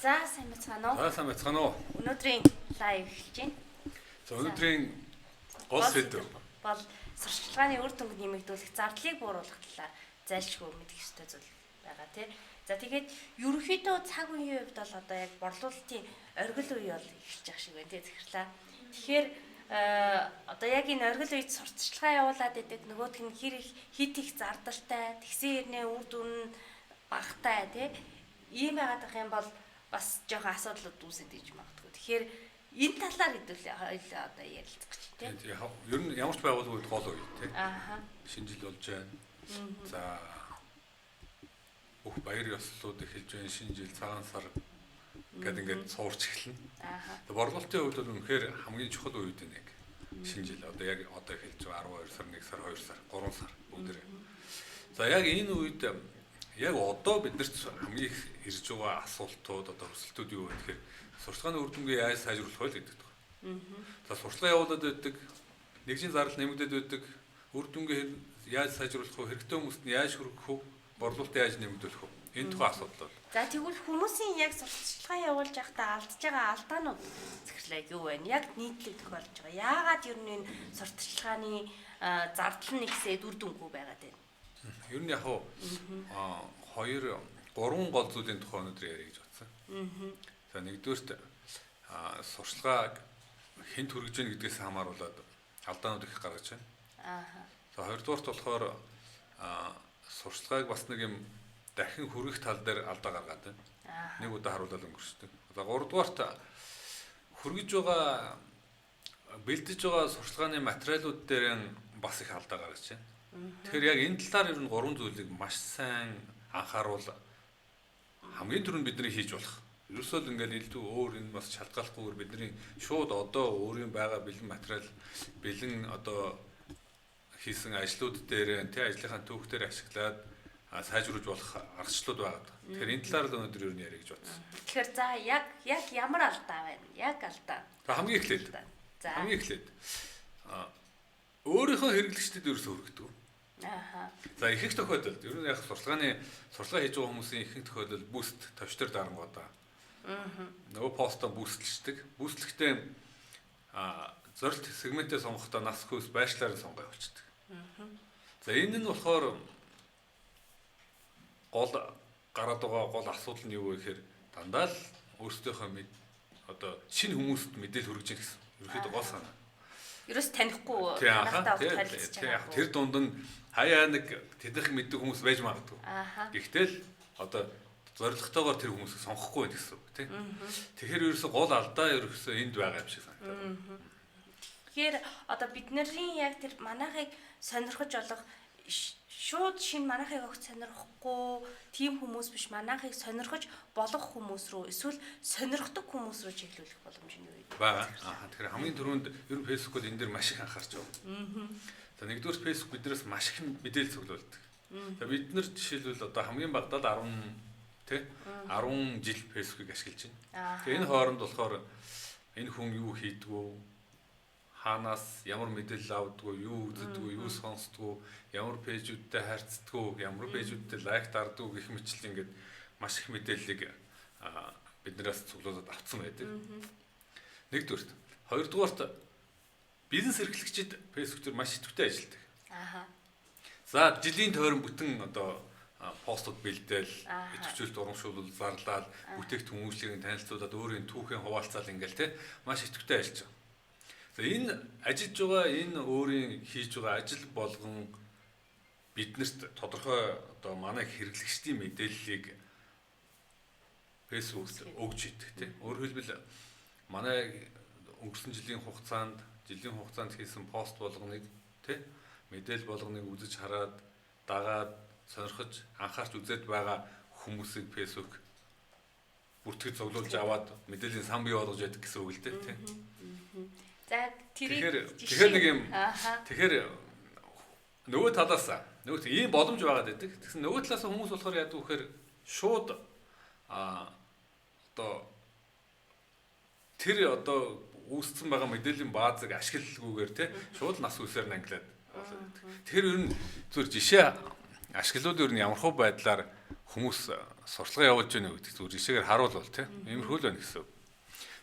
За сайн байна уу? За сайн байна уу? Өнөөдрийн лайв эхэлж байна. За өнөөдрийн гол сэдв бол сурчлагын үр дүнг нэмэгдүүлэх, зардлыг бууруулах талаар зайлшгүй мэдэх ёстой зүйл байгаа тийм. За тэгээд ерөнхийдөө цаг үеийн хувьд бол одоо яг борлуулалтын оргил үе бол эхэлж байгаа шиг байна тийм захирлаа. Тэгэхээр одоо яг энэ оргил үед сурталчилгаа явуулаад байдаг нөгөөх нь хит их зардалтай, тэгсэн хэрнээ үр дүн багатай тийм. Ийм байгаад ах юм бол бас жоохон асуудлууд үүсэж иж магадгүй. Тэгэхээр энэ талаар хэдүүлээ хоёлаа одоо ярилцах гэж тийм. Ер нь ямар ч байгууллагууд гол үе тийм. Ааха. Шинэ жил болж байна. За бүх баяр ёслолууд эхэлж байна. Шинэ жил цагаан сар гэдэг ингээд суурч эхэлнэ. Ааха. Тэгээ борлуулалтын хувьд бол үнэхээр хамгийн чухал үе дээ нэг. Шинэ жил одоо яг одоо эхэлж байгаа 12 сар, 1 сар, 2 сар, 3 сар бүгдээ. За яг энэ үед яг одоо биднэрт хамгийн их ирж байгаа асуултууд одоо өсөлтүүд юу вэ гэхээр сурчлагын үр дүнгээ яаж сайжруулах вэ гэдэг байна. За сурчлага явуулаад байдаг, нэгжийн зардал нэмэгдээд байдаг, үр дүнгээ яаж сайжруулах вэ, хэрэгтэй хүмүүст нь яаж хүргэх вэ, борлуулалт яаж нэмэгдүүлэх вэ? Энэ тухай асуудал бол. За тэгвэл хүмүүсийн яг сурталчилгаа явуулж байхдаа алдж байгаа алдаанууд захирлаа юу вэ? Яг нийтлэг тохиолж байгаа. Яагаад ер нь энэ сурталчилгааны зардал нь ихсээд үр дүнгүй байгаад байна? Ер нь яг гурван гол зүйлийн тухай өнөөдөр ярих гэж бодсон. За нэгдүгээрт сурчлагыг хэн хүргэж гэнэ гэдгээс хамааруулаад алдаанууд их гаргаж байна. За хоёрдугаарт болохоор сурчлагыг бас нэг юм дахин хүргэх тал дээр алдаа гаргаад байна. Нэг удаа харуулаад өнгөрчдөг. За гуравдугаарт хүргэж байгаа бэлдэж байгаа сурчлагын материалууд дээр бас их алдаа гаргаж байна. Тэгэхээр яг энэ талаар ер нь гурван зүйлийг маш сайн анхааруул хамгийн түрүүнд бидний хийж болох. Ерөөсөө л ингээл илүү өөр энэ бас шалтгааллахгүйгээр бидний шууд одоо өөрийн байгаа бэлэн материал, бэлэн одоо хийсэн ажлууд дээр тэ ажлынхаа түүхтээр ашиглаад сайжруулж болох аргачлалууд байгаа. Тэгэхээр энэ талаар л өнөөдөр ер нь ярих гэж бодсон. Тэгэхээр за яг ямар алдаа байна? Яг алдаа. За хамгийн эхлээд. За хамгийн эхлээд өөрийнхөө хэрэглэгчдэд ерөөсөө хүргэдэг. За ихэнх тохиолдолд ер нь яг сурчлага хийж байгаа хүмүүсийн ихэнх тохиолдолд буст товчтор дарангуудаа. Нөгөө постоо бүүстлждэг. Бүүстлэхдээ зорилт сегментээ сонгохдоо нас хөөс байшлаар сонгоо явуулдаг. За энэ нь болохоор гол гараад байгаа гол асуудал нь юу вэ гэхээр дандаа л өөрсдийнхөө одоо шинэ хүмүүст мэдээлэл хүргэж яах гэсэн. Ерөөхдөө гол санаа. Ерөөс танихгүй танахтаа харилцаж байгаа. Тэр дунд нь хаяа нэг тэднийх мэддэг хүмүүс байж магадгүй. Гэхдээ л одоо зорилготойгоор тэр хүмүүсийг сонгохгүй байх гэсэн үг тийм. Тэгэхээр ерөөсө гол алдаа ерөөсө энд байгаа юм шиг санагдав. Тэгэхээр одоо бидний яг тэр манайхыг сонирхож болох шууд шинэ манайхыг огт сонирхгүй тийм хүмүүс биш, манайхыг сонирхож болох хүмүүс рүү эсвэл сонирхдаг хүмүүс рүү чиглүүлэх боломж нь юу вэ? Бага. Тэгэхээр хамгийн түрүүнд ер нь Facebook-д энэ дээр маш их анхаарч байгаа. За нэгдүгээр Facebook биднээс маш их мэдээлэл цуглуулдаг. За бид нар жишээлбэл одоо хамгийн багадад 10 жил Facebook-ыг ашиглаж байна. Тэгээ энэ хооронд болохоор энэ хүн юу хийдгүү, хаанаас ямар мэдээлэл авдгүү, юу үздэг, юу сонсдгүү, ямар пэйжүүдтэй харьцдгүү, ямар пэйжүүдтэй лайк дардгүү гэх мэт ингээд маш их мэдээллийг биднээс цуглуулад авцсан байдаг. Нэгдүгээрт, хоёрдугаарт бизнес эрхлэгчид Facebook дээр маш идэвхтэй ажилладаг. За жилийн тойрон бүтэн одоо постууд бэлдээл, идэвхжүүлэлт урамшуулал, зарлал, бүтээгдэхүүн үйлчлэгийг танилцуулаад өөрийн түүхийн хуваалцаал ингээл те маш идэвхтэй ажиллаж байгаа. За энэ ажиллаж байгаа энэ өөрийн хийж байгаа ажил болгон биднэрт тодорхой одоо манай хэрэглэгчдийн мэдээллийг Facebook-д өгж идэг тийм. Өөрөөр хэлбэл манай өнгөрсөн жилийн хугацаанд хийсэн пост болгоныг тийм мэдээлэл болгоныг үзэж хараад дагаад сонирхож анхаарч үзээд байгаа хүмүүсийг Facebook бүртгэж цуглуулж аваад мэдээллийн сан бий болгож яддаг гэсэн үг л дээ тийм. За тэгэхээр нэг юм. Тэгэхээр нөгөө талаас нөгөө ийм боломж байгаад байдаг. Тэгсэн нөгөө талаас хүмүүс болохоор яадаг вэ гэхээр шууд одоо тэр одоо үүссэн байгаа мэдээллийн баазыг ашиглалгүйгээр тий шууд нас үсээр нь англиад. Тэгэхээр ер нь зөв жишээ ашиглууд ер нь ямархуу байдлаар хүмүүс сурталгаа явуулж байна гэдэг зүгээр жишээгээр харуулвал тийм иймэрхүү л байна гэсэн.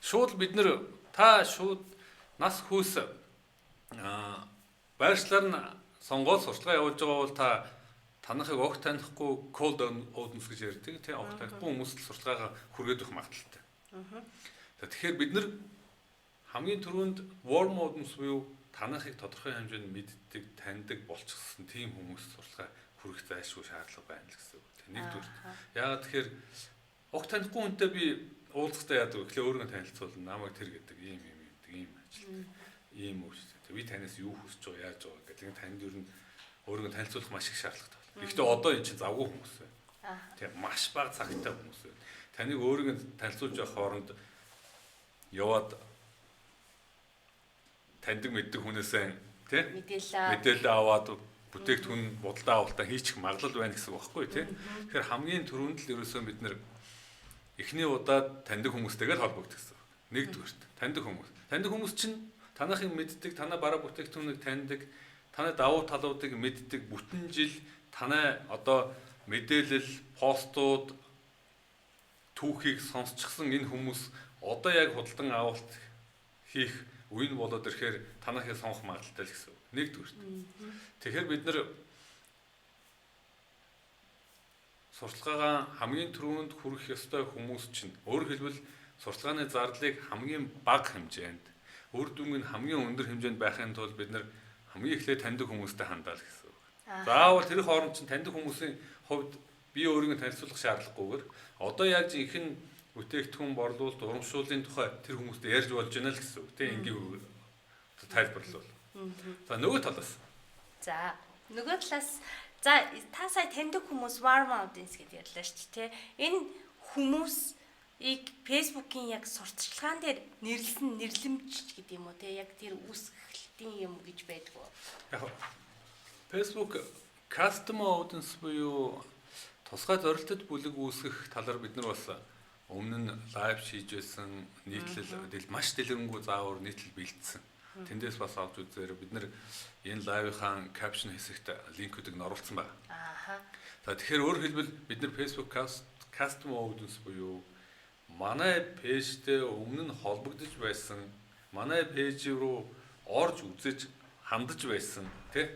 Шууд бид нэр шууд нас хүйс байршлаар нь сонгоод сурталгаа явуулж байгаа бол танахыг огт танихгүй cold audience гэж ярьдаг тийм огт танихгүй хүмүүст сурталгаагаа хүргээд өгөх магадaltaй. Тэгэхээр бид нэр хамгийн түрүүнд warm audience буюу танахыг тодорхой хэмжээнд мэддэг, таньдаг болчихсон тийм хүмүүс сурталгаа хүрэх зайлшгүй шаардлага байна л гэсэн үг. Нэгдүгээр. Яагаад тэгэхээр огт танихгүй хүнтэй би уулзахтаа яадаг вэ? Өөрийгөө танилцуулна, намайг тэр гэдэг ийм ажил. Ийм үү. Би танаас юу хүсэж байгаа, яаж байгаа гэдэг танд ер нь өөрийгөө танилцуулах маш их шаардлагатай байна. Гэхдээ одоо эн чинь завгүй хүмүүс байна. Тийм маш бага цагтай хүмүүс байна. Таныг өөрийгөө танилцуулж явах хооронд яваад таньдаг мэддэг хүнээсээ тийм мэдээлэл аваад бүтээгдэхүүн бодлоо авалтаа хийчих магадлал байна гэсэн үг байхгүй тийм. Тэгэхээр хамгийн түрүүнд л ерөөсөө бид нэр эхний удаад таньдаг хүмүүстэйгээ холбогдох гэсэн. Нэгдүгээрт таньдаг хүмүүс. Таньдаг хүмүүс чинь танахыг мэддэг, танай бараа бүтээгдэхүүнийг таньдаг, танай давуу талуудыг мэддэг, бүтэн жил танай одоо мэдээлэл, постууд, түүхийг сонсчихсан энэ хүмүүс одоо яг худалдан авалт хийх үе нь болоод ирэхээр танахыг сонгох магадaltaй л гэсэн. Нэгдүгээрт. Тэгэхээр бид нэр сурталгаагаа хамгийн түрүүнд хүрэх ёстой хүмүүс чинь өөрөөр хэлбэл сурталгааны зардлыг хамгийн бага хэмжээнд, үр дүнг нь хамгийн өндөр хэмжээнд байхын тулд бид нэр хамгийн эхлээд таньдаг хүмүүстэй хандаа л гэсэн. Заавал тэр хооронд чинь таньдаг хүмүүсийн хувьд би өөрийгөө танилцуулах шаардлагагүйгээр одоо яг жинхэнэ бүтээгдэхүүн борлуулалт, урамшууллын тухай тэр хүмүүстэй ярьж болж байна л гэсэн үг. Тэ ингийн тайлбарлал. За нөгөө талаас. За нөгөө талаас та сая таньдаг хүмүүс warm audience гэдээ ярьлаа шүү дээ. Энэ хүмүүсийг Facebook-ийн яг сурталчилгаан дээр нэрлэмж гэдэг юм уу те яг тэр үүсгэлтийн юм гэж байдгүй. Яг Facebook custom audience буюу тусгай зорилтод бүлэг үүсгэх талаар бид нар бас өмнө нь лайв шийдж байсан нийтлэл маш дэлгэрэнгүй заавар нийтлэл бэлдсэн. Тэндээс бас авч үзээр бид нар энэ лайвынхаа caption хэсэгт линкүүдийг нь оруулсан байна. За тэгэхээр өөрөөр хэлбэл бид нар Facebook custom audience буюу манай пэйжтэй өмнө нь холбогдож байсан, манай пэйж рүү орж үзэж хандаж байсан, тий?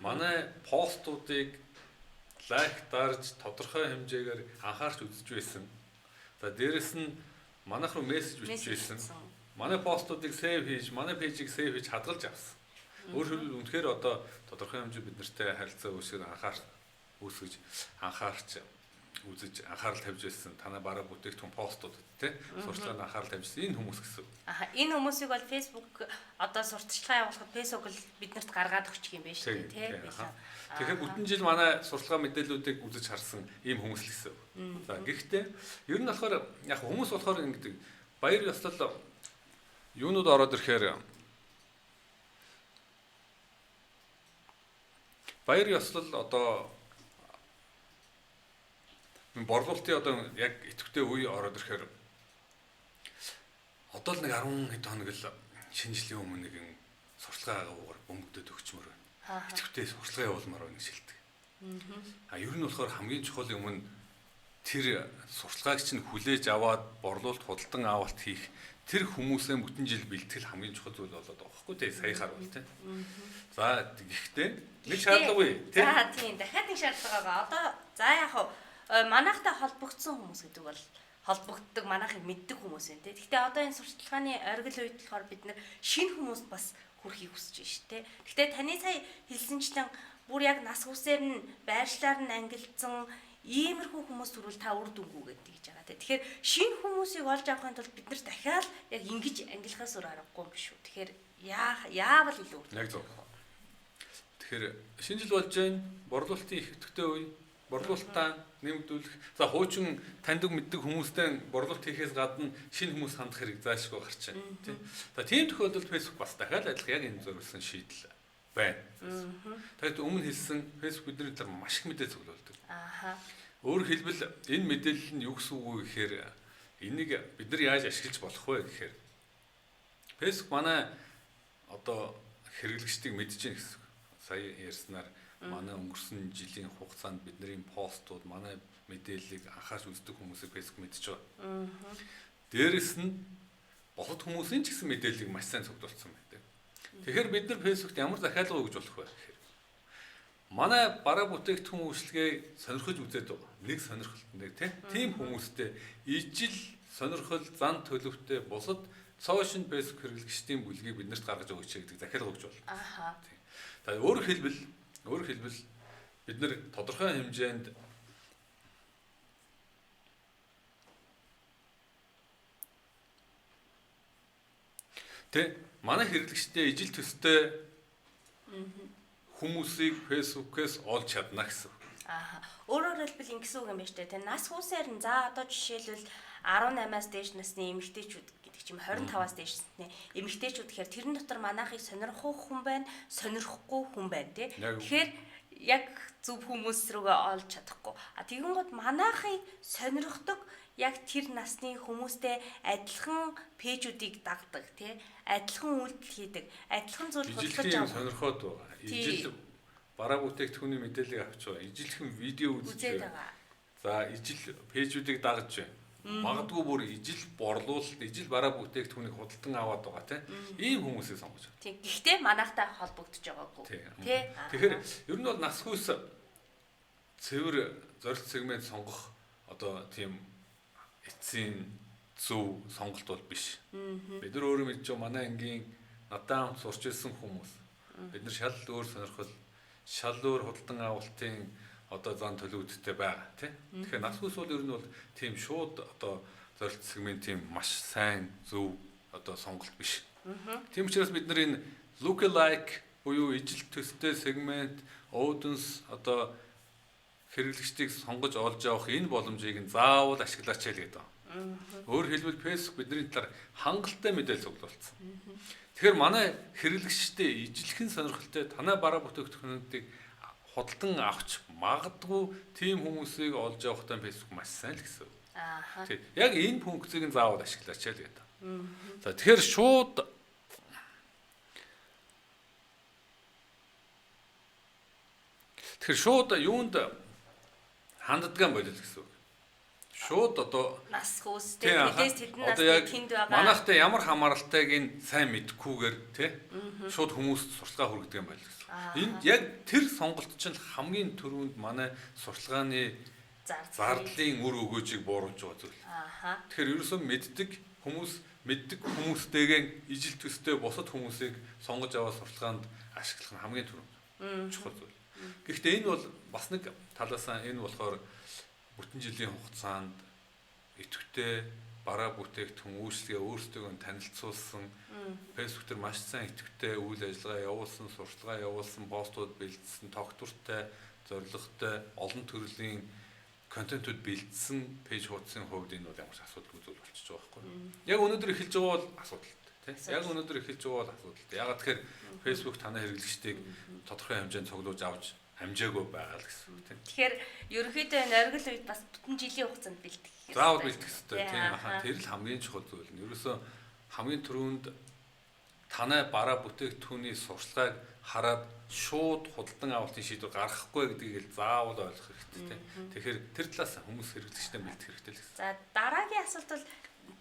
Манай постуудыг лайк дарж тодорхой хэмжээгээр анхаарч үзэж байсан. За дээрэс нь манайх руу мессеж бичиж байсан. Манай постуудыг сейв хийж, манай пэйжийг сейв хийж хадгалж авсан. Өөрөөр хэлбэл үнэхээр одоо тодорхой хэмжээ бид нартай харилцаа үүсгэж анхаарч үзэж анхаарал тавьж байсан. Танай бараа бүтээгдэхүүн постууд тий сурталчилгаанд анхаарал тавьжсэн энэ хүмүүс гэсэн. Энэ хүмүүсийг бол Facebook одоо сурталчилгаа явуулахад Facebook л биднэрт гаргаад өгчих юм байна шүү дээ тий. Тэгэхээр бүтэн жил манай сурталчилгаа мэдээллүүдийг үзэж харсан ийм хүмүүс л гэсэн. За гэхдээ ер нь болохоор яг хүмүүс болохоор ингэдэг баяр ёслол юунууд ороод ирэхээр баяр ёслол одоо борлуулалтын одоо яг идэвхтэй үе ороод ирэхээр одоо л нэг 10 хэд хоног л шинэ жилийн өмнө нэгэн сурталчилгаагаар бөмбөгдөд өгчмөр байна. Идэвхтэй сурталчилгаа явуулмаар байна гэж хэлдэг. Ер нь болохоор хамгийн чухал юм нь тэр сурталчилгааг чинь хүлээж аваад борлуулалт худалдан авалт хийх тэр хүмүүсээ бүтэн жил бэлтгэл хамгийн чухал зүйл болоод байгаа байхгүй тий саяхаар бол тий. За гэхдээ нэг шаардлагагүй тий. За тийм дахиад нэг шаардлага байгаа. Одоо за яг манайхтай холбогдсон хүмүүс гэдэг бол холбогддог манайхыг мэддэг хүмүүс байна тий. Гэхдээ одоо энэ сурталчилгааны оргил үед болохоор бид нэр шинэ хүмүүст бас хүрэхийг хүсэж байна шүү тий. Гэхдээ таны сая хэлсэнчлэн бүр яг нас хүсээр нь байршлаар нь ангилсан иймэрхүү хүмүүс түрүүл та үр дүнгүү гэдэг гэж байгаа. Тэгэхээр шинэ хүмүүсийг олж авахын тулд бид нар дахиад яг ингэж ангилахаас өөр аргагүй юм биш үү. Тэгэхээр яавал илүү үр дүн. Яг зөв. Тэгэхээр шинэ жил болж байна. Борлуулалтын их өтгтэй үе. Борлуулалтаа нэмэгдүүлэх. За хуучин таньдаг мэддэг хүмүүстэй борлуулалт хийхээс гадна шинэ хүмүүс хандах хэрэг зайлшгүй гарч байна. Тийм. За тийм тохиолдолд Facebook бас дахиад адилхан яг энэ зориулсан шийдэл байна. Тэгэхээр өмнө хэлсэн Facebook бидний талаар маш их мэдээ цуглуулдаг. Өөрөөр хэлбэл энэ мэдээлэл нь юу гэсэн үг вэ гэхээр энийг бид нар яаж ашиглаж болох вэ гэхээр Facebook манай одоо хэрэглэгчдийг мэдж гин гэсэн. Сая ярьснаар Манай өнгөрсөн жилийн хугацаанд бидний постууд, манай мэдээллийг анхаарч үздэг хүмүүсийг Facebook мэдж байгаа. Дээрэс нь бусад хүмүүсийн ч гэсэн мэдээллийг маш сайн цуглуулсан байдаг. Тэгэхээр бид нар Facebook-т ямар захиалга өгж болох вэ гэхээр манай бараа бүтээгдэхүүн үйлчлэгээ сонирхож үзээд байгаа. Нэг сонирхолтой тийм хүмүүстэй ижил сонирхол зан төлөвтэй бусад сошиал Facebook хэрэглэгчдийн бүлгийг биднэрт гаргаж өгөөч гэдэг захиалга өгч байна. Аха. За өөрөөр хэлбэл бид нар тодорхой хэмжээнд манай хэрэглэгчтэй ижил төстэй хүмүүсийг Facebook-ээс олж чадна гэсэн. Аха. Өөрөөр хэлбэл ингэсэн үг юм байна шүү дээ. Нас хүсээр нь за одоо жишээлбэл 18-аас дээш насны эмэгтэйчүүд гэдэг чим 25-аас дээш насны эмэгтэйчүүд гэхээр тэрэн дотор манайхыг сонирхох хүн байна, сонирхгүй хүн байна тий. Тэгэхээр яг зөв хүмүүс рүүгээ олж чадахгүй. Тэгэн гот манайхыг сонирхдог яг тэр насны хүмүүстэй адилхан пэйжүүдийг дагдаг тий. Адилхан үйлдэл хийдэг, адилхан зүйл бодлож авах сонирхоод байгаа. Ижил бараа бүтээгдэхүүний мэдээллийг авч байгаа. Ижилхэн видео үзэж байгаа. За ижил пэйжүүдийг дагаж байна. Магадгүй бүр ижил борлуулалт, ижил бараа бүтээгдэхүүнийг худалдан аваад байгаа тийм. Ийм хүмүүсийг сонгож байна. Тийм. Гэхдээ манайхтай холбогдож байгаагүй. Тийм. Тэгэхээр ер нь бол нас хүс цэвэр зорилт сегмент сонгох одоо тийм эцсийн зөв сонголт бол биш. Бид нар өөрөө мэдж байгаа манай ангийн надад хамт сурч ирсэн хүмүүс. Бид нар шал өөр сонирхол, шал өөр худалдан авалтын одоо зан төлөвүүдтэй байгаа тийм. Тэгэхээр нас хүс бол ер нь бол тийм шууд одоо зорилт сегментийн маш сайн зөв одоо сонголт биш. Тийм учраас бид нар энэ lookalike буюу ижил төстэй сегмент, audience одоо хэрэглэгчдийг сонгож олж авах энэ боломжийг нь заавал ашиглаач гэдэг юм. Өөрөөр хэлбэл Facebook бидний талаар хангалттай мэдээлэл цуглуулсан. Тэгэхээр манай хэрэглэгчтэй ижилхэн сонирхолтой танай бараа бүтээгдэхүүнүүдийг худалдан авч магадгүй тийм хүмүүсийг олж авахтай Facebook маш сайн л гэсэн. Ааха. Яг энэ функцийг нь заавал ашиглаач гэдэг. За тэгэхээр шууд юунд ханддаган болол гэсэн үг. Шууд одоо нас хүстэй мэдээс тэдэн насны тэнд байгаа. Манайхтай ямар хамааралтайг нь сайн мэдхгүйгээр тий шууд хүмүүст сурталгаа хүргэдэг юм байл гэсэн. Энд яг тэр сонголт чинь хамгийн түрүүнд манай сурталгааны зардлын үр өгөөжийг бууруулж байгаа зүйл. Тэгэхээр ерөөсөө мэддэг хүмүүстэйгээ ижил төстэй бусад хүмүүсийг сонгож аваад сурталгаанд ашиглах нь хамгийн түрүүнд чухал зүйл. Гэхдээ энэ бол бас нэг талаасаа энэ болохоор бүтэн жилийн хугацаанд идэвхтэй бараа бүтээгдэхүүн үйлчлэгээ өөрсдөө танилцуулсан Facebook дээр маш сайн идэвхтэй үйл ажиллагаа явуулсан, сурталгаа явуулсан, постууд бэлдсэн, тогтвортой, зорилготой, олон төрлийн контентууд бэлдсэн пэйж хуудсын хувьд энэ бол ямар ч асуудалгүй зүйл болчихж байгаа байхгүй юу? Яг өнөөдөр эхэлж байгаа бол асуудалтай тийм. Яг өнөөдөр эхэлж байгаа бол асуудалтай. Ягаад тэгэхээр Facebook танай хэрэглэгчдийг тодорхой хэмжээнд цуглуулж авч амжаагүй байгаа л гэсэн үг тийм. Тэгэхээр ерөнхийдөө энэ оргил үед бас бүтэн жилийн хугацаанд бэлдэх хэрэгтэй. Заавал бэлдэх хэрэгтэй тийм. Тэр л хамгийн чухал зүйл нь. Ерөөсөө хамгийн түрүүнд танай бараа бүтээгдэхүүний сурталгааг хараад шууд худалдан авалтын шийдвэр гаргахгүй гэдгийг л заавал ойлгох хэрэгтэй тийм. Тэгэхээр тэр талаас хүмүүс хэрэглэгчтэй бэлдэх хэрэгтэй л гэсэн. За дараагийн асуулт бол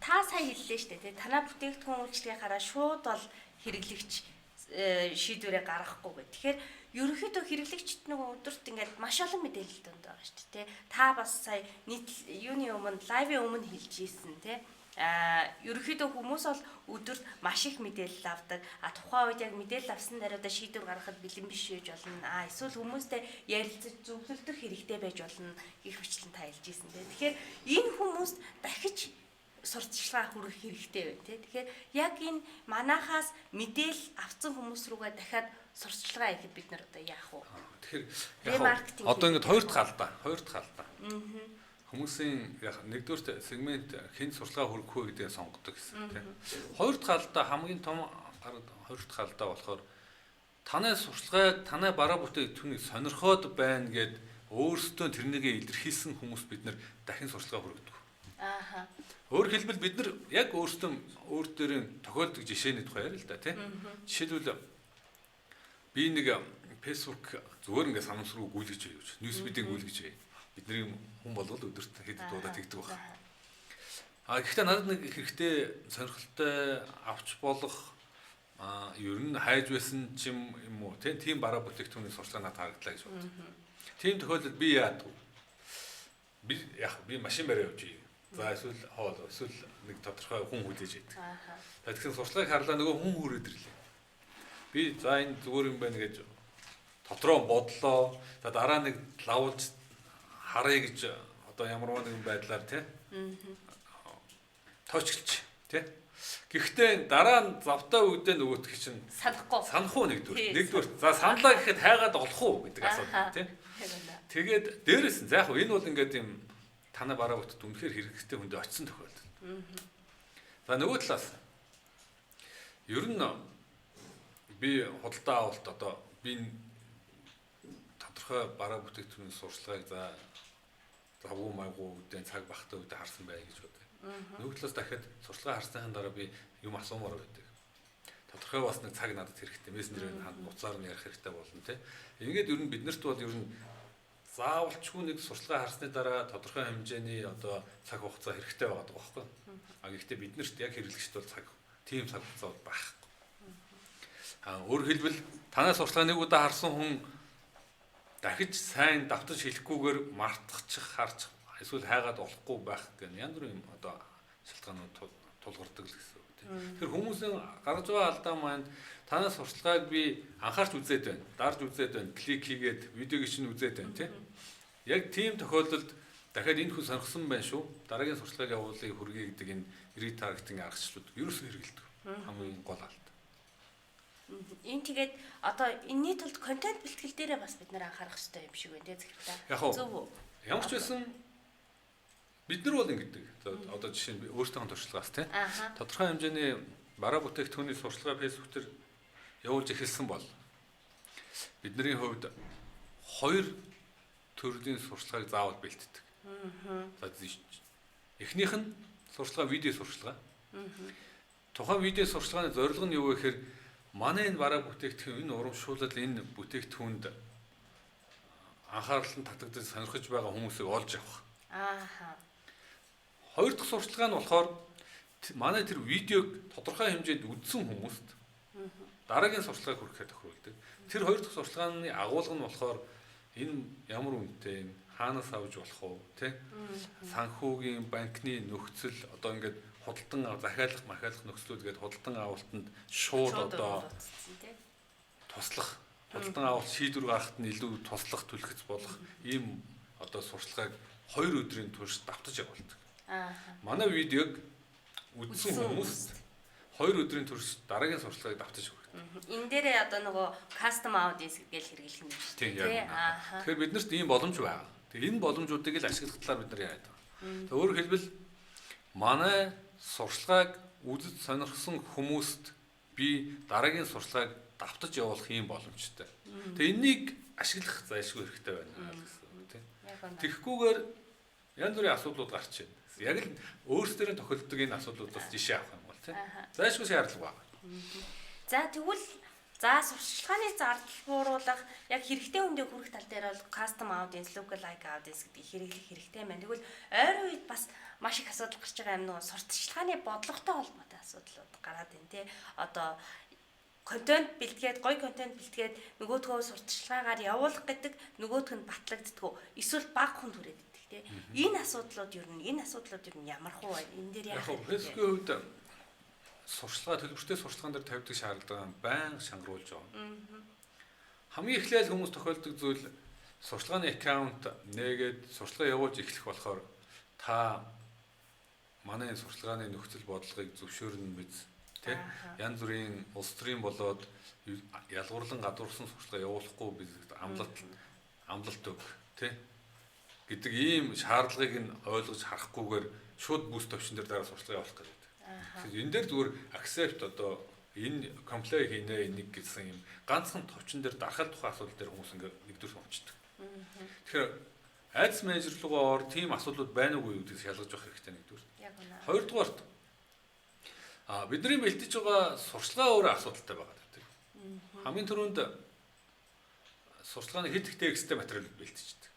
та сая хэллээ шүү дээ тийм. Танай бүтээгдэхүүн үйлчлэгээ хараа шууд бол хэрэглэгч шийдвэрээ гаргахгүй гэх. Тэгэхээр ерөнхийдөө хэрэглэгчд нөгөө өдөрт ингээд маш олон мэдээлэл донд байгаа шүү дээ. Та бас сая нийт юуны өмнө лайвын өмнө хэлж ийсэн тий. Ерөнхийдөө хүмүүс бол өдөрт маш их мэдээлэл авдаг. Тухайн үед яг мэдээлэл авсан даруйдаа шийдвэр гаргахад бэлэн биш байж болно. Эсвэл хүмүүстэй ярилцаж зөвлөлдөх хэрэгтэй байж болно гэх мэтлэн та хэлж ийсэн тий. Тэгэхээр энэ хүмүүст дахиж сурталчилгаа хүргэх хэрэгтэй байна тий. Тэгэхээр яг энэ манахаас мэдээлэл авсан хүмүүс рүүгээ дахиад сурталчилгаа хийхэд бид нар одоо яах вэ? Тэгэхээр яг одоо ингээд хоёр дахь алдаа. Хүмүүсийн яг нэгдүгээр сегмент хэн сурталчилгаа хүргэх вэ гэдгийг сонгодог гэсэн тий. Хоёр дахь алдаа хамгийн том хоёр дахь алдаа болохоор танай сурталчилгааг танай бараа бүтээгдэхүүнийг сонирхоод байна гэд өөрсдөө тэрнийгээ илэрхийлсэн хүмүүс бид нар дахин сурталчилгаа хүргэдэг. Ааха. Өөрөөр хэлбэл бид нар яг өөрсдөө өөр дээрээ тохиолдог жишээний тухай ярил л да тий. Жишээлбэл би нэг Facebook зүгээр ингээд санамсруу гүйлгэж байв. Ньюсфидийг гүйлгэж байв. Бидний хүн болгол өдөрт хэд дуудаад тэгдэг баг. Гэхдээ надад нэг хэрэгтэй сонирхолтой авч болох ер нь хайж байсан ч юм уу тийм бараа бүтээгдэхүүний сурчлага надад харагдлаа гэж боддог. Тийм тохиолдолд би яадаг. Би машин бариа явж ий. За эсвэл хоол эсвэл нэг тодорхой хүн хүлээж идэг. Тэгэхээр сурчлагыг харлаа нөгөө хүн хүрээд ирлээ. Би за энэ зүгээр юм байна гэж дотроо бодлоо. За дараа нэг лавуулж харъя гэж одоо ямар нэгэн байдлаар тий. Тоочглч тий. Гэхдээ дараа нь завтаа үедээ нөгөөтг чинь санах уу нэгдүгээр. За саналаа гэхэд хайгаад олох уу гэдэг асуудал тий. Тэгээд дээрэс нь за яг энэ бол ингээд юм танаа бараа бүтд үнэхээр хэрэгтэй хүндээ очисон тохиолдол. За нөгөө талаас ер нь би худалдаа авалт одоо би тодорхой бараа бүтээгдэхүүний сурчлагыг за завгүй майгуу үдэн цаг багтаа үдэ харсан бай гэж бодъё. Нөгөө талаас дахиад сурчлага харсныхаа дараа би юм асуумаар байдаг. Тодорхой бас нэг цаг надад хэрэгтэй. Мессенжерээр ханд нуцаар нь ярих хэрэгтэй болно тий. Ингээд ер нь биднэрт бол ер нь заавалчгүй нэг сурчлага харсны дараа тодорхой хэмжээний одоо цаг хугацаа хэрэгтэй байгаа байхгүй. Гэхдээ биднэрт яг хэрэглэгчд бол тийм цаг хугацаа бол байхгүй. Өөрөөр хэлбэл танаас сурчлага нэг удаа харсан хүн дахиж сайн давтаж хэлэхгүйгээр мартчих харчих эсвэл хайгаад олохгүй байх гэх янз бүрийн одоо шалтгаанууд тулгардаг л гэсэн үг тийм. Тэгэхээр хүмүүсийн гаргаж байгаа алдаа маань танаас сурчлагыг би анхаарч үзээд байна, дарж үзээд байна, клик хийгээд видеог чинь үзээд байна тийм. Яг тийм тохиолдолд дахиад энэ хүн сонирхсон байна шүү. Дараагийн сурчлагыг явуулъя хүргэе гэдэг энэ ретаргетинг аргачлалууд ерөөсөө хэрэгэлдэг. Хамгийн гол алт. Энэ тэгээд одоо энэний тулд контент бэлтгэл дээрээ бас бид нэр анхаарах хэрэгтэй юм шиг байна тийм зөв. Зөв үү? Ямар ч байсан бид нар бол ингэдэг. Одоо жишээ нь өөрсдөө туршлагаас тийм. Тодорхой хэмжээний бараа бүтээгдэхүүний сурчлага Facebook дээр явуулж эхэлсэн бол бидний хувьд хоёр төрлийн сурчлагыг заавал бэлддэг. За эхнийх нь сурчлага видео сурчлага. Тухайн видео сурчлагын зорилго нь юу вэ гэхээр манай энэ бараа бүтээгдэхүүн энэ урамшуулал энэ бүтээгдэхүүнд анхаарал нь татагдаж сонирхож байгаа хүмүүсийг олж авах. Хоёр дахь сурчлага нь болохоор манай тэр видеог тодорхой хэмжээнд үзсэн хүмүүст дараагийн сурчлагыг хүргэхэд тохируулдаг. Тэр хоёр дахь сурчлагын агуулга нь болохоор энэ ямар үнэтэй хаанаас авч болох уу тий? Санхүүгийн банкны нөхцөл одоо ингээд худалдан захиалах махиалах нөхцлүүд гээд худалдан авалтанд шууд одоо туслах худалдан авалт шийдвэр гаргахад нь илүү туслах түлхэц болох ийм одоо сурчлагыг 2 өдрийн турш давтаж явуулдаг. Манай видеог үзсэн хүмүүс 2 өдрийн турш дараагийн сурчлагыг давтаж өгдөг. Энэ дээрээ одоо нөгөө custom audience гэдгээл хэрэглэх юм шүү дээ. Тэгэхээр биднэрт ийм боломж байгаа. Тэгээ энэ боломжуудыг л ашиглах талаар бид нар яадаг. Тэгээ өөрөөр хэлбэл манай сурчлагыг үзэж сонирхсон хүмүүст би дараагийн сурчлагыг давтаж явуулах ийм боломжтой. Тэгээ энийг ашиглах зайлшгүй хэрэгтэй байна гэсэн үг тийм. Тэгэхгүйгээр янз бүрийн асуудлууд гарч байна. Яг л өөрсдөө тохиолддог энэ асуудлуудаас жишээ авах юм бол тийм. Зайлшгүй шаардлага байна. За тэгвэл сурчлагын зардал бууруулах яг хэрэгтэй хүндээ хүрэх тал дээр бол custom audience, local like audience гэдгийг хэрэглэх хэрэгтэй байна. Тэгвэл ойрын үед бас маш их асуудал гарч байгаа юм нөгөө сурталчилгааны бодлоготой холбоотой асуудлууд гараад байна тий. Одоо контент бэлтгээд гоё контент бэлтгээд нөгөөдгөө сурталчилгаагаар явуулах гэдэг нөгөөдг нь батлагддгүү эсвэл баг хүн түрээд идэх тий. Энэ асуудлууд ер нь ямар хуу байна? Энэ дээр яах вэ? Facebook-ийн хувьд сурчлага төлбөртэй сурчлаган дээр тавьдаг шаардлага байнга шангруулж байгаа. Хамгийн эхлээл хүмүүс тохиолдог зүйл сурчлагын аккаунт нээгээд сурчлага явуулж эхлэх болохоор та манай сурчлагын нөхцөл бодлогыг зөвшөөрнө биз тий янз бүрийн улс төрийн болоод ялгуурлан гадуурсан сурчлага явуулахгүй biz амлалт өг тий гэдэг ийм шаардлагыг нь ойлгож харахгүйгээр шууд бүс төвшин дээр дараа сурчлага явуулах гэдэг. Энэ дээр зүгээр accept одоо энэ comply хийнэ энийг гэсэн юм ганцхан товчон дээр дарахал тухайн асуудал дээр хүмүүс ингээ нэгдүгээр сончдөг. Тэгэхээр айдас менежер руугаа ор тийм асуудлууд байна уугүй юу гэдгийг шалгаж авах хэрэгтэй нэгдүгээр. Хоёрдугаарт бидний бэлдэж байгаа сурчлага өөрөө асуудалтай байгаа гэдэг. Хамгийн түрүүнд сурталгааны хэд их тексттэй материал бэлтждэг.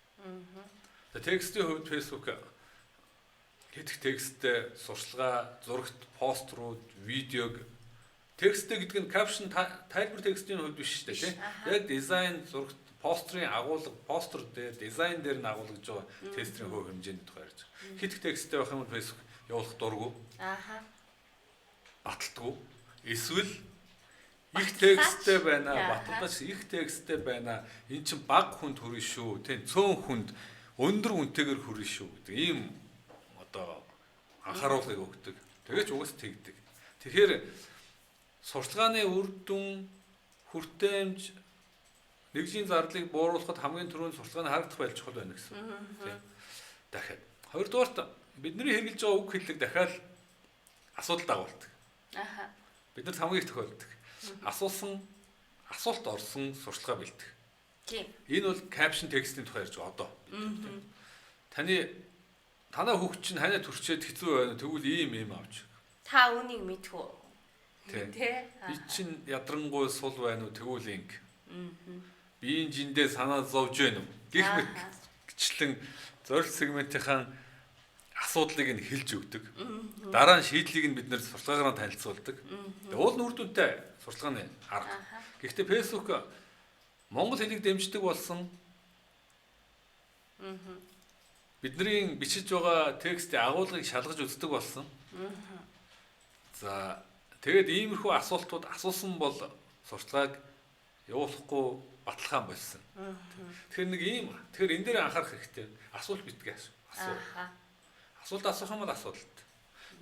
За текстийн хувьд Facebook хэд их тексттэй сурталгаа, зурагт, пострууд, видеог тексттэй гэдэг нь капшн тайлбар текстийн хувьд биш шүү дээ, тийм. Яг дизайн, зурагт, пострын агуулга, постэр дээр дизайн дээр нь агуулгаж байгаа тестрийн хувь хэмжээний тухай ярьж байгаа. Хэд их тексттэй байх юм бол Facebook явуулах дурггүй. Баталдаггүй. Эсвэл их тексттэй байна, баталдаж их тексттэй байна. Эн чинь бага хүнд хүрнэ шүү, тийм. Цөөн хүнд өндөр үнэтэйгээр хүрнэ шүү гэдэг ийм одоо анхааруулгыг өгдөг. Тэгээд ч угаас тэгдэг. Тэгэхээр сурталгааны үр дүн, хүртээмж, нэгжийн зардлыг бууруулахад хамгийн түрүүнд сурталгааны харагдах байж чухал байна гэсэн. Тийм. Дахиад. Хоёрдугаарт бидний хэрэгжилж байгаа үг хэллэг дахиад асуудал дагуулдаг. Бид нар хамгийн их тохиолддог. Асуулт орсон сурталгаа бэлдэх. Тийм. Энэ бол caption текстийн тухай ярьж байгаа одоо. Танай хүүхд чинь ханаа төрчөөд хэцүү байна. Тэгвэл ийм авч. Та үнийг мэдэх үү? Тийм. Би чинь ядрангуй сул байна уу? Тэгвэл инг. Биеийн жиндээ санаа зовж байна уу? Гэх мэтчлэн зорилт сегментийн асуудлыг нь хэлж өгдөг. Дараа нь шийдлийг нь бид нэр сурталгаагаар танилцуулдаг. Тэгээ уул нүр дүнтэй сурталгааны арга. Гэхдээ Facebook монгол хэлийг дэмждэг болсон бидний бичиж байгаа текстийн агуулгыг шалгаж үздэг болсон. За тэгээд иймэрхүү асуултууд асуусан бол сурталгааг явуулахгүй баталгаан болсон. Тэгэхээр энэ дээр анхаарах хэрэгтэй. Асуулт битгий асуу. Асуулт асуух юм бол асуудалт.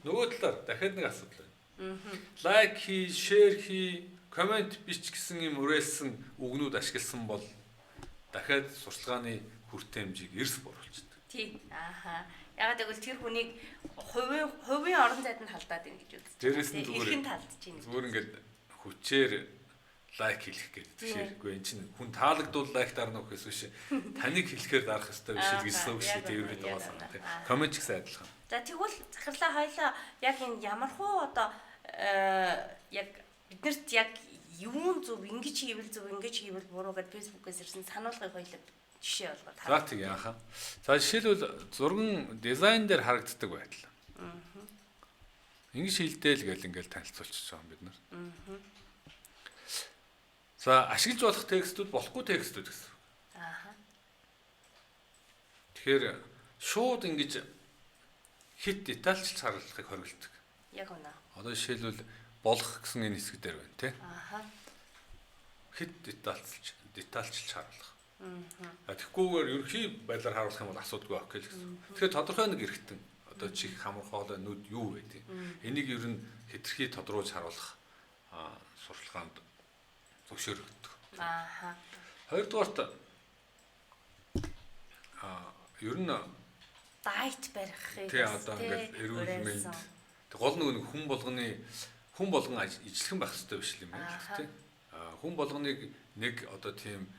Нөгөө талаар дахиад нэг асуудал байна. Лайк хий, шеэр хий, комент бич гэсэн юм үрэлсэн үгнүүд ашигласан бол дахиад сурталгааны хүртээмжийг эрс боруулчихдаг. Тийм. Ягаад гэвэл тэр хүнийг хувийн орон зайд нь халдаад байна гэж үздэг. Дээрээс нь хэрхэн талдж байна. Зүгээр ингээд хүчээр лайк хийх гэдэг жишээгүй энэ чинь хүн таалагдвал лайк дарна гэхээс биш таныг хэлэхээр дарах хэрэгтэй биш гэсэн үг шүү дээ ерөөд байгаа тийм комент ч гэсэн адилхан. За тэгвэл захирлаа хоёлаа яг энэ ямархуу одоо яг биднэрт яг юун зөв ингэж хийвэл буруу гэдээ фэйсбүүкээс ирсэн сануулгыг хоёлаа жишээ болгоод хараа. За тийм яахан. За жишээлбэл зурган дизайн дээр харагддаг байдал. Ингэж хийлдээл гэл ингээл танилцуулчих байгаа юм бид нар. За ашиглаж болох текстүүд болохгүй текстүүд гэсэн. Тэгэхээр шууд ингэж хит детальчилж харуулахыг хориглодог. Яг үнэ. Одоо жишээлбэл болох гэсэн энэ хэсэг дээр байна тий. Хит детальчилж харуулах. Тэгэхгүйгээр ерөнхий байдлаар харуулах юм бол асуудгүй байх гэсэн. Тэгэхээр тодорхой нэг эргэтэн одоо чих хамар хоолой нүд юу вэ тий. Энийг ер нь хэтэрхий тодруулж харуулах сурталгаанд зөвшөөрөгдөг. Хоёрдугаарт ер нь дайт барихыг тий одоо ингээд эрүүл мэнд гол нэг хүн болгон ижлэхэн байх хэрэгтэй биш юм байна тий. Хүн болгоныг нэг одоо тийм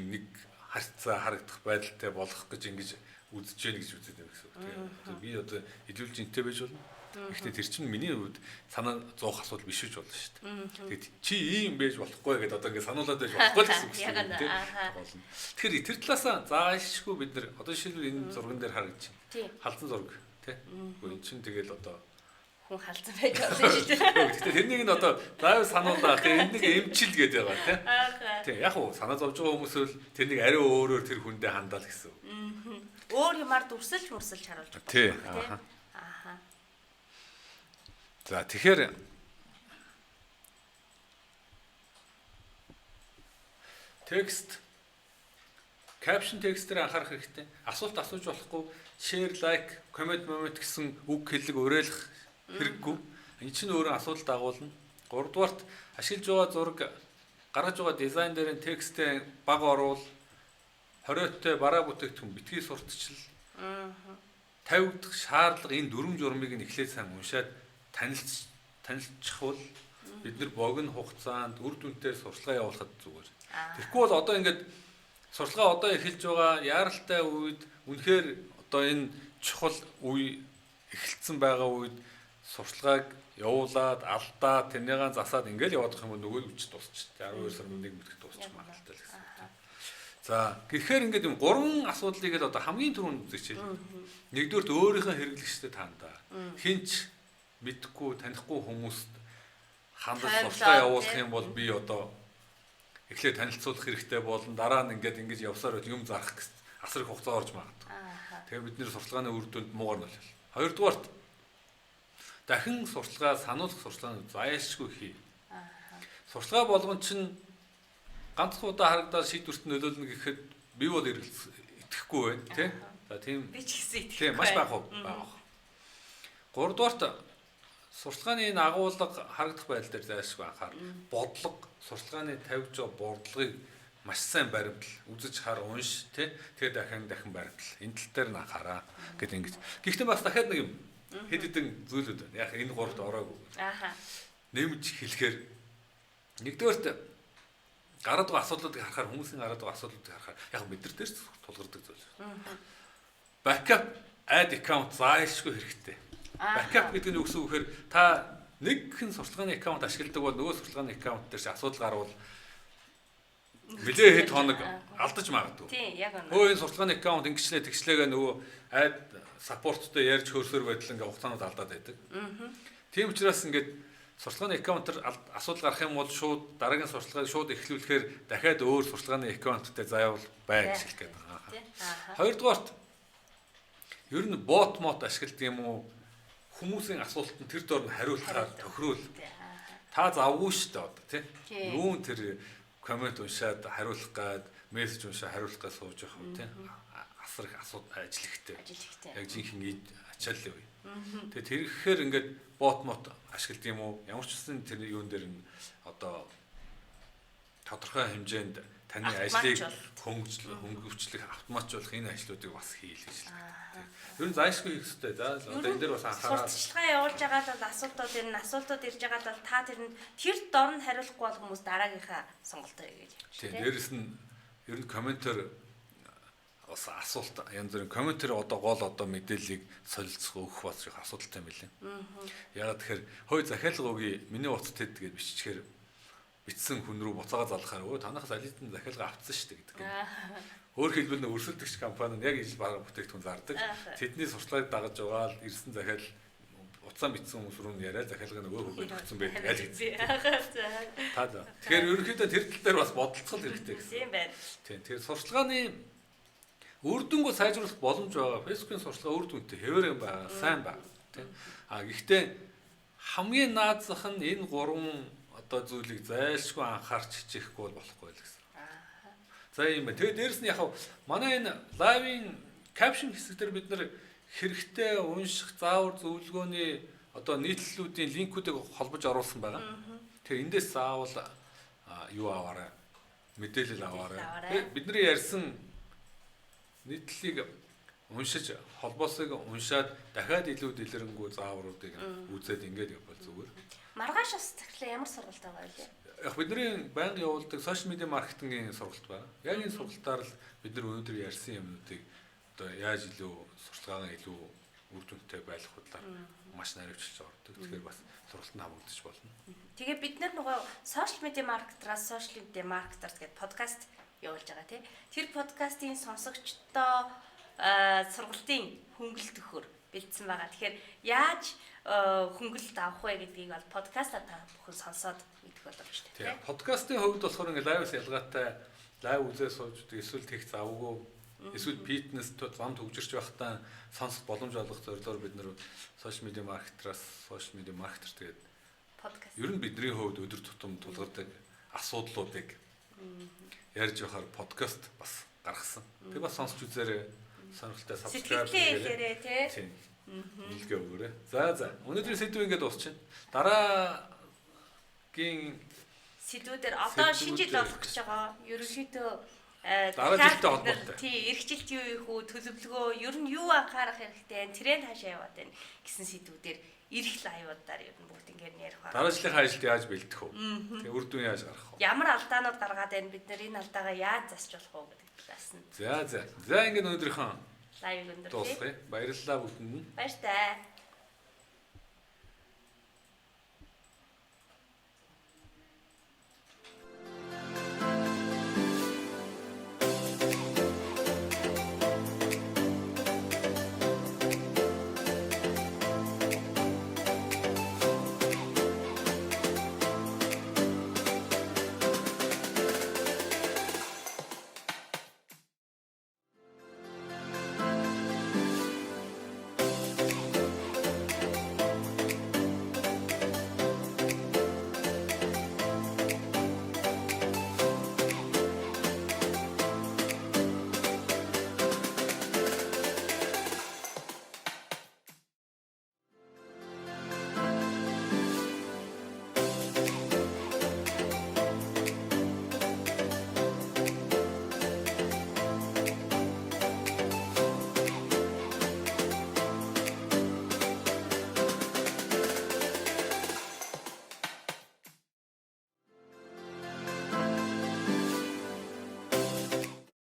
нэг харьцаа харагдах байдалтай болгох гэж ингэж үзэж яах гэж үзээд байна гэсэн үг тий. Би одоо илүүл жинтэй байж болно. Гэхдээ тэр чинь миний хувьд санаа зовох асуудал биш гэж болно шүү дээ. Тэгээд чи ийм байж болохгүй гэдээ одоо ингэ сануулад байж болохгүй гэсэн үг тийм тий. Тэгэхээр тэр талаасаа заашгүй бид нар одоо жишээлбэл энэ зурган дээр харагдаж байна. Халдсан зураг тий. Үгүй эн чинь тэгэл одоо хүн халдсан байж болно шүү дээ. Гэхдээ тэрнийг нь одоо заавал сануулаа тэгээд нэг эмчил гэдэг байгаа тий. Тий яг уу санаа зовж байгаа хүмүүс л тэрнийг ари өөрөөр тэр хүндээ хандаа л гэсэн. Өөр юмар дүрсэлж харуулж байгаа. Тий. За тэгэхээр текст caption текстээр анхаарах хэрэгтэй. Асуулт асууж болохгүй, share, like, comment гэсэн үг хэллэг уриалах хэрэггүй. Энэ чинь өөрөө асуудал дагуулна. Гуравдугаарт ашиглаж байгаа зураг гаргаж байгаа дизайн дээр текстээ бага оруул, хориоттой бараа бүтээгдэхүүн битгий сурталчил, тавигдах шаардлага энэ дүрм журмыг нь эхлээд сайн уншаад танилцчихвал бид нар богино хугацаанд үр дүнтэй сурталгаа явуулахад зүгээр. Тэгэхгүй бол одоо ингээд сурталгаа одоо эхэлж байгаа яаралтай үед үнэхээр одоо энэ чухал үе эхэлсэн байгаа үед сурталгааг явуулаад алдаад тэрнийгээ засаад ингээл явах юм бол нөгөө үуч дуусчих. 12 сар нэг мэдэх дуусчих магадaltaй л гэсэн. За гэхээр ингээд юм гурван асуудлыг л одоо хамгийн түрүүнд үзэж байна. Нэгдүгürt өөрийнхөө хэрэглэгчтэй таандаа. Хинч мэдхгүй танихгүй хүмүүст хандаж суртаа явуулах юм бол би одоо эхлээд танилцуулах хэрэгтэй болон дараа нь ингээд ингэж явсаар юм зарах гэсэн асар их хугацаа орж магадгүй. Тэгэхээр бид нэр сурталгааны үр дүнд муугар нөлөөлөл. Хоёрдугаарт дахин сурталгаа сануулгах сурталгааны зайлшгүй хий. Сурталгаа болгон чинь ганцхан удаа харагдаад шийдвэрт нөлөөлнө гэхэд би бол итгэхгүй байна тий. За тийм би ч гэсэн итгэхгүй. Тийм маш бага баг. Гуравдугаарт сурталгааны энэ агуулга харагдах байдал дээр зайлшгүй анхаар. Бодлого сурталгааны тавьж байгаа бодлогыг маш сайн баримтал үзэж хар унш тий. Тэгээ дахин баримтал. Энэ тал дээр нь анхаараа гэд ингэж. Гэхдээ бас дахиад нэг юм хэд хэдэн зүйлүүд байна. Яг энэ гуравт ороогүй. Нэмж хэлэхээр нэгдүгээрт гараад байгаа асуудлуудыг харахаар хүмүүсийн гараад байгаа асуудлуудыг харахаар яг бид нар дээр тулгардаг зүйл. Backup add account зайлшгүй хэрэгтэй. Backup гэдэг нь юу гэсэн үг вэхээр та нэгэн сурталгааны аккаунт ашигладаг бол нөгөө сурталгааны аккаунт дээр асуудал гарвал нэлээд хэд хоног алдаж магадгүй. Тийм яг үнэ. Хөөе сурталгааны аккаунт ингэчлээ тэгчлээгээ нөгөө add support-тэй ярьж хөрсөр байдал ингээ хугацаанд алдаад байдаг. Тийм учраас ингээд сурталгааны аккаунтер асуудал гарах юм бол шууд дараагийн сурталгааг шууд эхлүүлэхээр дахиад өөр сурталгааны аккаунттай заавал бай гэж хэлэх гээд байгаа. Хоёрдугаарт ер нь бот ашигладаг юм уу? Хүмүүсийн асуултанд тэр доор нь хариулахаар тохируул. Та завгүй шүү дээ одоо тийм. Юун тэр коммент уншаад хариулах гээд мессеж уншаад хариулах гээд сууж явах юм тийм. Асар их асуудал ажил ихтэй. Яг жинхэнэ ачаал үе. Тэгээ тэрхээр ингээд бот ашигладаг юм уу? Ямар ч үсэн тэр юун дээр нь одоо тодорхой хэмжээнд таны ажлыг хөнгөвчлөх автоматжуулах энэ ажлуудыг бас хийл гэж байна. Ер нь зайлшгүй хийх хэрэгтэй. За одоо энэ дээр бас анхаарал. Сурталчилгаа явуулж байгаа бол асуултууд ирж байгаа бол та тэр дор нь хариулахгүй бол хүмүүс дараагийнхаа сонголтоо хийж байна. Тийм дээрэс нь ер нь комментэр бас асуулт янз бүрийн комментэр одоо гол одоо мэдээллийг солилцох өгөх бас их асуудалтай юм билээ. Ягаад тэгэхээр хой захиалга өгье миний утас тэд гэж биччихээр бичсэн хүн рүү буцаага залгахаар өө танахаас алитэн захиалга авцсан шүү дээ гэдэг. Өөр хэлбэл өрсөлдөгч компани нь яг ижил бага бүтээгдэхүүн зардаг. Тэдний сурталгааг дагаж байгаа л ирсэн захиал уцаан бичсэн хүмүүс рүү яриад захиалга нөгөө хөвгөд өгсөн байдаг аль хэзээ. Та. Тэгэхээр ерөнхийдөө тэр тал дээр бас бодолцол хэрэгтэй гэсэн. Тийм байна. Тийм. Тэгэхээр сурталгааны үр дүнг сайжруулах боломж байгаа. Facebook-ийн сурталгаа үр дүнтэй хэвээр юм байгаа, сайн байгаа. Тийм. Гэхдээ хамгийн наазах нь энэ гурван одоо зүйлийг зайлшгүй анхаарч хичээхгүй бол болохгүй л гэсэн. За юм байна. Тэгээд дээрэс нь яг манай энэ лайвын капшн хэсэг дээр бид нэр хэрэгтэй унших заавар зөвлөгөөний одоо нийтлэлүүдийн линкүүдийг холбож оруулсан байгаа. Тэгэхээр эндээс заавал юу аваарай. Мэдээлэл аваарай. Бидний ярьсан нийтлэлийг уншиж холбоосыг уншаад дахиад илүү дэлгэрэнгүй заавруудыг үзээд ингээд явбал зүгээр. Маргааш бас тэгэхээр ямар сургалт байгаа вэ? Яг бидний байнга явуулдаг сошиал медиа маркетингийн сургалт байна. Яг энэ сургалтаар л бид нар өнөөдөр ярьсан юмнуудыг одоо яаж илүү сурталгаагаа илүү үр дүнтэй байх худлаар маш наривчлж ордог. Тэгэхээр бас сургалтанд хамрагдаж болно. Тэгээ бид нар нөгөө сошиал медиа маркетераас сошиал медиа маркетерс гэдэг подкаст явуулж байгаа тийм. Тэр подкастын сонсогчдоо сургалтын хөнгөлөлт өгөхөр бэлдсэн байгаа. Тэгэхээр яаж хөнгөлөлт авах вэ гэдгийг бол подкастаа та бүхэн сонсоод мэдэх болов шүү дээ. Тийм. Подкастын хувьд болохоор ингээ лайвс ялгаатай лайв үзээ сууж эсвэл тех завгүй эсвэл фитнес зам төгжирч байхдаа сонсох боломж олгох зорилгоор бид нэр сошиал медиа маркетераас сошиал медиа маркетер тэгээд подкаст. Ер нь бидний хувьд өдөр тутам тулгардаг асуудлуудыг ярьж байхаар подкаст бас гаргасан. Тэг бас сонсч үзээрэй. Сонирхолтой subscribe хийгээрэй тий. Нийлгээ өгөөрэй. За өнөөдрийн сэдв ингээд дуусчихна. Дараагийн сэдвүүдээр одоо шинэ жил болох гэж байгаа. Ерөнхийдөө дараа жилтэй холбоотой. Тий, эх жилд юу ийх үү, төлөвлөгөө, ер нь юу анхаарах хэрэгтэй, тренд хаашаа яваад байна гэсэн сэдвүүдээр ирэх лайвуудаар ер нь бүгд ингээд ярих байна. Дараа жилийн ажилд яаж бэлдэх вэ? Тэгээ үр дүн яаж гаргах вэ? Ямар алдаанууд гаргаад байна, бид нар энэ алдаагаа яаж засч болох вэ гэдэг талаас нь. За ингээд өнөөдрийнхөө лайв өндөр. Дуусгая. Баярлалаа бүгдэнд. Баяр таа.